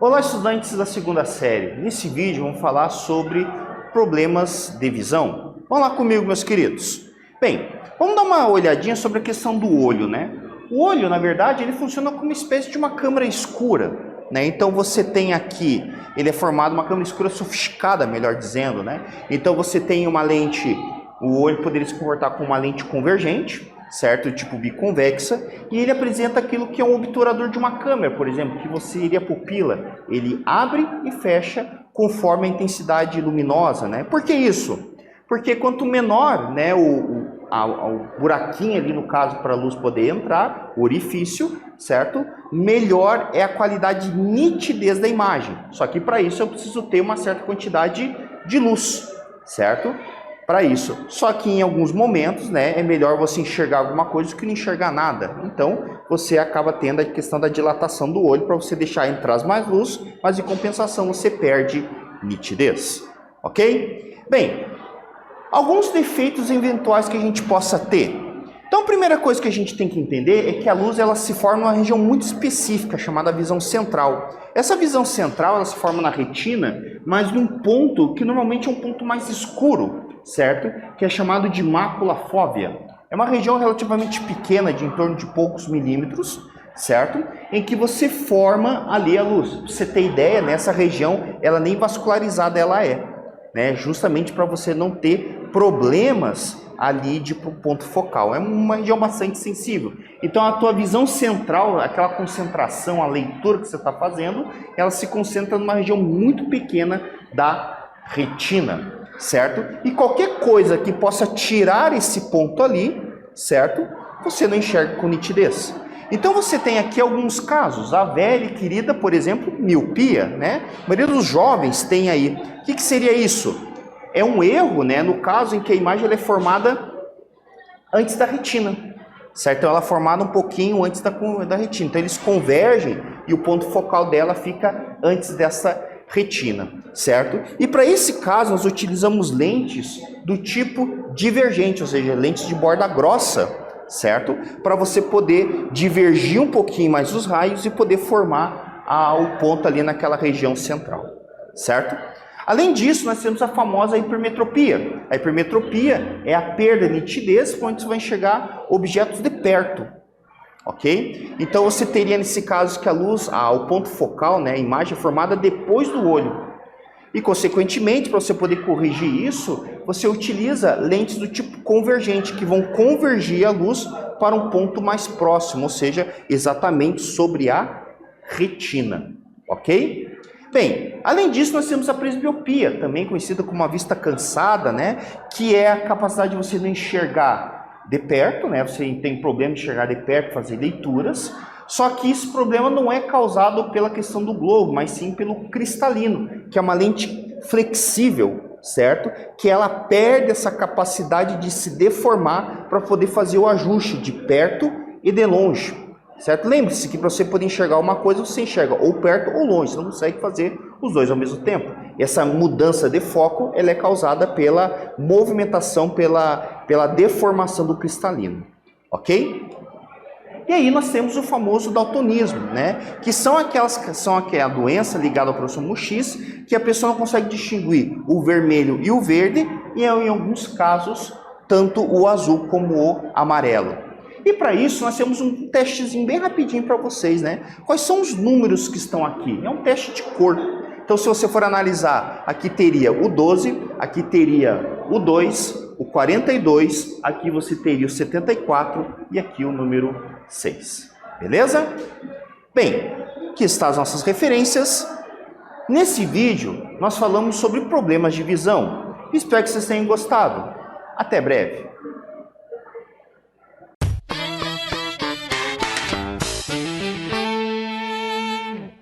Olá, estudantes da segunda série. Nesse vídeo vamos falar sobre problemas de visão. Vamos lá comigo, meus queridos. Bem, vamos dar uma olhadinha sobre a questão do olho, né? O olho, na verdade, ele funciona como uma espécie de uma câmara escura, né? Então você tem aqui, ele é formado uma câmara escura sofisticada, melhor dizendo, né? Então você tem uma lente, o olho poderia se comportar como uma lente convergente, certo? Tipo biconvexa, e ele apresenta aquilo que é um obturador de uma câmera, por exemplo, que você iria a pupila, ele abre e fecha conforme a intensidade luminosa, né? Por que isso? Porque quanto menor, né, o buraquinho ali, no caso, para a luz poder entrar, o orifício, certo? Melhor é a qualidade de nitidez da imagem. Só que para isso eu preciso ter uma certa quantidade de luz, certo? Para isso. Só que em alguns momentos, né, é melhor você enxergar alguma coisa do que não enxergar nada. Então, você acaba tendo a questão da dilatação do olho para você deixar entrar mais luz, mas em compensação você perde nitidez. Ok? Bem, alguns defeitos eventuais que a gente possa ter. Então, a primeira coisa que a gente tem que entender é que a luz ela se forma numa região muito específica, chamada visão central. Essa visão central ela se forma na retina, mas num ponto que normalmente é um ponto mais escuro, certo? Que é chamado de mácula fóvea. É uma região relativamente pequena, de em torno de poucos milímetros, certo? Em que você forma ali a luz. Pra você ter ideia, nessa região, ela nem vascularizada ela é, né? Justamente para você não ter problemas ali de ponto focal. É uma região bastante sensível. Então a tua visão central, aquela concentração, a leitura que você está fazendo, ela se concentra numa região muito pequena da retina, certo? E qualquer coisa que possa tirar esse ponto ali, certo? Você não enxerga com nitidez. Então você tem aqui alguns casos, a velha e querida, por exemplo, miopia, né? A maioria dos jovens tem aí. O que seria isso? É um erro, né? No caso em que a imagem ela é formada antes da retina, certo? Então ela é formada um pouquinho antes da retina. Então eles convergem e o ponto focal dela fica antes dessa retina, certo? E para esse caso nós utilizamos lentes do tipo divergente, ou seja, lentes de borda grossa, certo? Para você poder divergir um pouquinho mais os raios e poder formar o ponto ali naquela região central, certo? Além disso, nós temos a famosa hipermetropia. A hipermetropia é a perda de nitidez quando você vai enxergar objetos de perto, ok? Então você teria nesse caso que a luz, o ponto focal, né, a imagem é formada depois do olho. E consequentemente, para você poder corrigir isso, você utiliza lentes do tipo convergente, que vão convergir a luz para um ponto mais próximo, ou seja, exatamente sobre a retina, ok? Bem, além disso, nós temos a presbiopia, também conhecida como a vista cansada, né? Que é a capacidade de você não enxergar de perto, né? Você tem problema de enxergar de perto, fazer leituras. Só que esse problema não é causado pela questão do globo, mas sim pelo cristalino, que é uma lente flexível, certo? Que ela perde essa capacidade de se deformar para poder fazer o ajuste de perto e de longe. Certo? Lembre-se que para você poder enxergar uma coisa, você enxerga ou perto ou longe, você não consegue fazer os dois ao mesmo tempo. Essa mudança de foco ela é causada pela movimentação, pela deformação do cristalino, ok? E aí nós temos o famoso daltonismo, né? Que são a doença ligada ao cromossomo X, que a pessoa não consegue distinguir o vermelho e o verde, e em alguns casos, tanto o azul como o amarelo. E para isso nós temos um testezinho bem rapidinho para vocês, né? Quais são os números que estão aqui? É um teste de cor. Então se você for analisar, aqui teria o 12, aqui teria o 2, o 42, aqui você teria o 74 e aqui o número 6. Beleza? Bem, aqui estão as nossas referências. Nesse vídeo nós falamos sobre problemas de visão. Espero que vocês tenham gostado. Até breve.